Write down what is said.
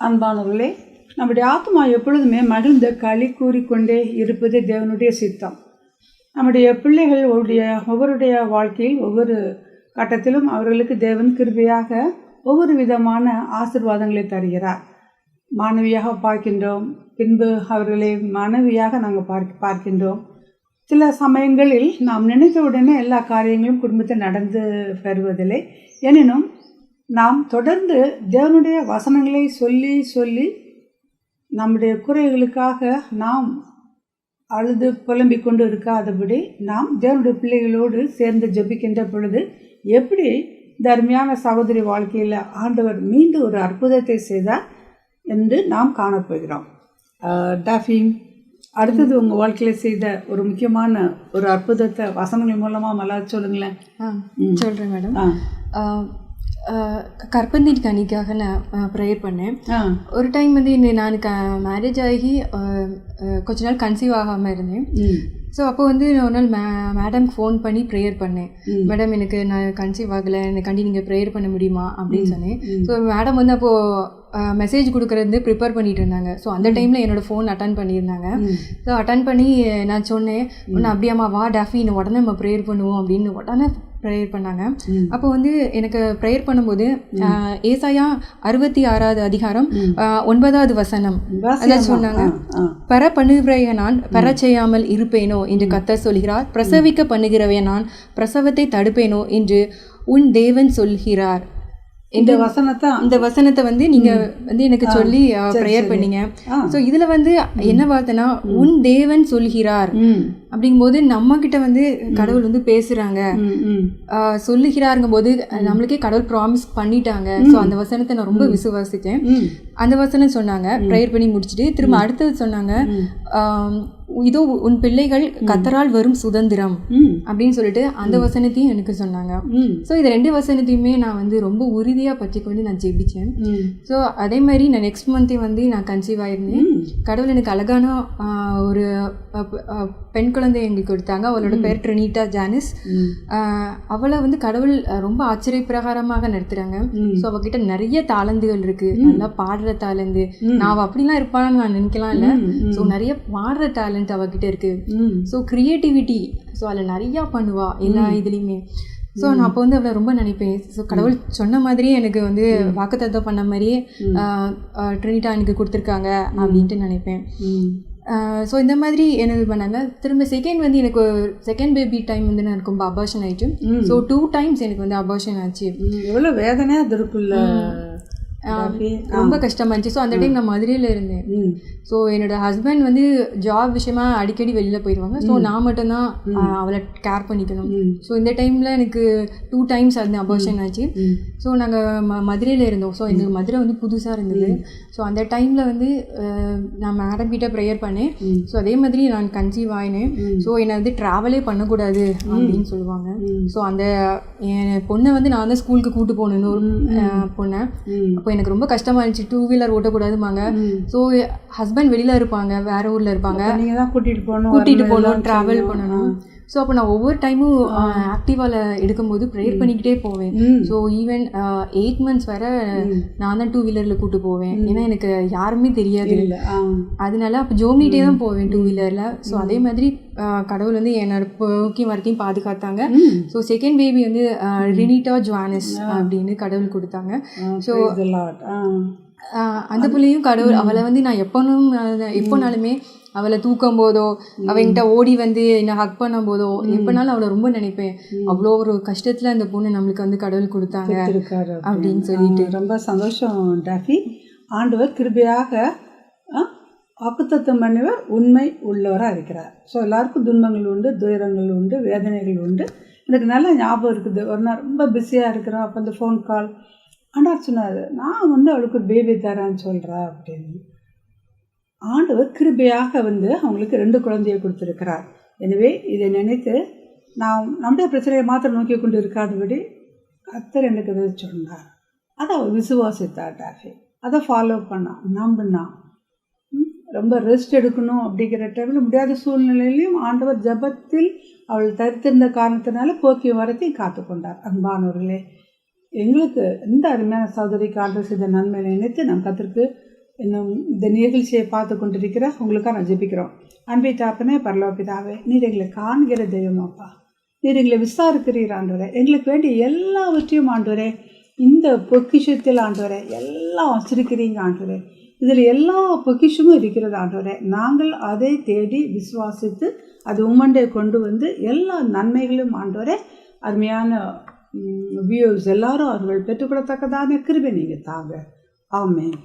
அன்பானவர்களே, நம்முடைய ஆத்மா எப்பொழுதுமே மகிழ்ந்த களி கூறிக்கொண்டே இருப்பது தேவனுடைய சித்தம். நம்முடைய பிள்ளைகள் ஒவ்வொருடைய வாழ்க்கையில் ஒவ்வொரு கட்டத்திலும் அவர்களுக்கு தேவன் கிருபையாக ஒவ்வொரு விதமான ஆசீர்வாதங்களை தருகிறார். மாணவியாக பார்க்கின்றோம், பின்பு அவர்களை மனைவியாக நாங்கள் பார்க்கின்றோம். சில சமயங்களில் நாம் நினைத்தவுடனே எல்லா காரியங்களும் குடும்பத்தில் நடந்து பெறுவதில்லை. எனினும் நாம் தொடர்ந்து தேவனுடைய வசனங்களை சொல்லி சொல்லி நம்முடைய குறைகளுக்காக நாம் அழுது புலம்பிக் கொண்டு இருக்காதபடி நாம் தேவனுடைய பிள்ளைகளோடு சேர்ந்து ஜெபிக்கின்ற பொழுது எப்படி தர்மையான சகோதரி வாழ்க்கையில் ஆண்டவர் மீண்டும் ஒரு அற்புதத்தை செய்தார் என்று நாம் காணப்போகிறோம். டாஃபி, அடுத்தது உங்கள் வாழ்க்கையில் செய்த ஒரு முக்கியமான ஒரு அற்புதத்தை வசனங்கள் மூலமாக மல்லாது சொல்லுங்களேன். சொல்கிறேன் மேடம். கற்பந்தின் கனிக்காக நான் ப்ரேயர் பண்ணேன். ஒரு டைம் வந்து நான் மேரேஜ் ஆகி கொஞ்ச நாள் கன்சீவ் ஆகாமல் இருந்தேன். ஸோ அப்போ வந்து ஒரு நாள் மேடம்க்கு ஃபோன் பண்ணி ப்ரேயர் பண்ணேன். மேடம், எனக்கு நான் கன்சீவ் ஆகலை, எனக்காண்டி நீங்கள் ப்ரேயர் பண்ண முடியுமா அப்படின்னு சொன்னேன். ஸோ மேடம் வந்து அப்போது மெசேஜ் கொடுக்குறது ப்ரிப்பேர் பண்ணிட்டு இருந்தாங்க. ஸோ அந்த டைமில் என்னோடய ஃபோன் அட்டன் பண்ணியிருந்தாங்க. ஸோ அட்டன் பண்ணி நான் சொன்னேன், ஒன்று அப்படியாம்மா வா டாஃபி, இன்னும் உடனே நம்ம ப்ரேயர் பண்ணுவோம் அப்படின்னு உடனே ப்ரேயர் பண்ணாங்க. அப்போ வந்து எனக்கு ப்ரேயர் பண்ணும்போது ஏசாயா 66வது அதிகாரம் 9வது வசனம் அதான் சொன்னாங்க. பெற பண்ணுகிறவைய நான் பெற செய்யாமல் இருப்பேனோ என்று கர்த்தர் சொல்கிறார். பிரசவிக்க பண்ணுகிறவைய நான் பிரசவத்தை தடுப்பேனோ என்று உன் தேவன் சொல்கிறார். இந்த வசனத்தை வந்து நீங்க வந்து எனக்கு சொல்லி ப்ரேயர் பண்ணீங்க. ஸோ இதுல வந்து என்ன வார்த்தைனா, உன் தேவன் சொல்கிறார் அப்படிங்கும்போது நம்ம கிட்ட வந்து கடவுள் வந்து பேசுறாங்க. சொல்லுகிறாருங்கும் போது நம்மளுக்கே கடவுள் ப்ராமிஸ் பண்ணிட்டாங்க. ஸோ அந்த வசனத்தை நான் ரொம்ப விசுவாசித்தேன். அந்த வசனம் சொன்னாங்க. ப்ரேயர் பண்ணி முடிச்சுட்டு திரும்ப அடுத்தது சொன்னாங்க, இதோ உன் பிள்ளைகள் கர்த்தரால் வரும் சுதந்திரம் அப்படின்னு சொல்லிட்டு அந்த வசனத்தையும் எனக்கு சொன்னாங்க. ஸோ இது 2 வசனத்தையுமே நான் வந்து ரொம்ப உறுதியாக பற்றி கொண்டு நான் ஜெபிச்சேன். ஸோ அதே மாதிரி நான் நெக்ஸ்ட் மந்த்தே வந்து நான் கன்சீவ் ஆயிருந்தேன். கடவுள் எனக்கு அழகான ஒரு பெண் குழந்தை எங்களுக்கு கொடுத்தாங்க. அவளோட பேர் ட்ரினிட்டா ஜானிஸ். அவளை வந்து கடவுள் ரொம்ப ஆச்சரியப்பிரகாரமாக நடத்துகிறாங்க. ஸோ அவகிட்ட நிறைய தாளந்துகள் இருக்குது. நல்லா பாடுற தாளந்து. நான் அப்படிலாம் இருப்பான்னு நான் நினைக்கலாம் இல்லை. ஸோ நிறைய பாடுற டேலண்ட் அவகிட்ட இருக்கு. ஸோ கிரியேட்டிவிட்டி, ஸோ அதில் நிறையா பண்ணுவா எல்லா இதுலேயுமே. ஸோ நான் அப்போ வந்து அவளை ரொம்ப நினைப்பேன். ஸோ கடவுள் சொன்ன மாதிரியே எனக்கு வந்து வாக்குத்தத்தம் பண்ண மாதிரியே ட்ரினிட்டா எனக்கு கொடுத்துருக்காங்க அப்படின்ட்டு நினைப்பேன். ஸோ இந்த மாதிரி எனக்கு பண்ணாங்க. திரும்ப செகண்ட் வந்து எனக்கு செகண்ட் பேபி டைம் வந்து நான் ரொம்ப அபார்ஷன் ஆயிடுச்சு. ஸோ 2 times எனக்கு வந்து அபார்ஷன் ஆச்சு. எவ்வளோ வேதனையாக அது இருக்குல்ல, ரொம்ப கஷ்டமா இருந்துச்சு. ஸோ அந்த டைம் நான் மதுரையில் இருந்தேன். ஸோ என்னோட ஹஸ்பண்ட் வந்து ஜாப் விஷயமா அடிக்கடி வெளியில் போயிடுவாங்க. ஸோ நான் மட்டும்தான் அவளை கேர் பண்ணிக்கணும். ஸோ இந்த டைமில் எனக்கு 2 times அந்த அபார்ஷன் ஆச்சு. ஸோ நாங்கள் மதுரையில் இருந்தோம். ஸோ எங்களுக்கு மதுரை வந்து புதுசாக இருந்தது. ஸோ அந்த டைமில் வந்து நான் மேடம் கிட்ட ப்ரேயர் பண்ணேன். ஸோ அதே மாதிரி நான் கன்சீவ் ஆயினேன். ஸோ என்னை வந்து ட்ராவலே பண்ணக்கூடாது அப்படின்னு சொல்லுவாங்க. ஸோ அந்த என் பொண்ணை வந்து நான் தான் ஸ்கூலுக்கு கூப்பிட்டு போகணும், ஒரு பொண்ணை. அப்போ எனக்கு ரொம்ப கஷ்டமாக இருந்துச்சு. 2 வீலர் ஓட்டக்கூடாதுமாங்க. ஸோ ஹஸ்பண்ட் வெளியில் இருப்பாங்க, வேறு ஊரில் இருப்பாங்க. நீங்கள் தான் கூட்டிகிட்டு போகணும், ட்ராவல் பண்ணணும். ஸோ அப்போ நான் ஒவ்வொரு டைமும் ஆக்டிவாவில் எடுக்கும்போது ப்ரேயர் பண்ணிக்கிட்டே போவேன். ஸோ ஈவன் 8 months வரை நான் தான் 2 வீலரில் கூப்பிட்டு போவேன். ஏன்னா எனக்கு யாருமே தெரியாது. அதனால அப்போ ஜோமிட்டே தான் போவேன் 2 வீலரில். ஸோ அதே மாதிரி கடவுள் வந்து என்னோட போக்கியம் வரைக்கும் பாதுகாத்தாங்க. ஸோ செகண்ட் பேபி வந்து ட்ரினிட்டா ஜானிஸ் அப்படின்னு கடவுள் கொடுத்தாங்க. ஸோ அந்த பிள்ளையும் கடவுள் அவளை வந்து நான் எப்போனாலுமே அவளை தூக்கும் போதோ, அவங்கிட்ட ஓடி வந்து என்னை ஹக் பண்ணும் போதோ, எப்போனாலும் அவளை ரொம்ப நினைப்பேன். அவ்வளோ ஒரு கஷ்டத்தில் அந்த பொண்ணு நம்மளுக்கு வந்து கடவுள் கொடுத்தாங்க அப்படின்னு சொல்லிட்டு ரொம்ப சந்தோஷம் டாஃபி. ஆண்டவர் கிருபையாக வாக்குத்தத்தம் பண்ணிவர் உண்மை உள்ளவராக இருக்கிறார். ஸோ எல்லாருக்கும் துன்பங்கள் உண்டு, துயரங்கள் உண்டு, வேதனைகள் உண்டு. எனக்கு நல்ல ஞாபகம் இருக்குது. ஒரு நாள் ரொம்ப பிஸியாக இருக்கிறோம். அப்போ அந்த ஃபோன் கால் ஆண்டவர் சொன்னார், நான் வந்து அவளுக்கு ஒரு பேபி தரேன்னு சொல்கிறேன் அப்படின்னு. ஆண்டவர் கிருபையாக வந்து அவங்களுக்கு 2 குழந்தையை கொடுத்துருக்கிறார். எனவே இதை நினைத்து நான் நம்முடைய பிரச்சனையை மாத்திரம் நோக்கி கொண்டு இருக்காதபடி கர்த்தர் எனக்கு எதை சொன்னார், அதை அவள் விசுவாசித்தார் டாஃபி. அதை ஃபாலோ பண்ணான், நம்பினான். ரொம்ப ரெஸ்ட் எடுக்கணும் அப்படிங்கிற டைமில் முடியாத சூழ்நிலையிலையும் ஆண்டவர் ஜபத்தில் அவள் தரித்திருந்த காரணத்தினால போக்கிய வரத்தையும் காத்து கொண்டார். அன்பானவர்களே, எங்களுக்கு இந்த அருமையான சகோதரிக்கு ஆண்டவர் செய்த நன்மை நினைத்து நம் கத்திற்கு இன்னும் இந்த நிகழ்ச்சியை பார்த்து கொண்டிருக்கிற உங்களுக்காக நான் ஜெபிக்கிறோம். அன்பை தாப்பனே பரலோக பிதாவே, நீர் எங்களை காண்கிற தெய்வமாப்பா, நீர் எங்களை விசாரிக்கிறீர் ஆண்டவரே. எங்களுக்கு வேண்டிய எல்லாவற்றையும் ஆண்டவரே இந்த பொக்கிஷத்தில் ஆண்டவரே எல்லாம் வச்சிருக்கிறீங்க ஆண்டவரே. இதில் எல்லா பொக்கிஷமும் இருக்கிறது ஆண்டவரே. நாங்கள் அதை தேடி விசுவாசித்து அது உம்மண்டை கொண்டு வந்து எல்லா நன்மைகளும் ஆண்டவரே அருமையான வியூஸ் எல்லாரும் அவர்கள் பெற்றுக்கொள்ளத்தக்கதான கிருபை நீங்கள் தாங்க. ஆமென்.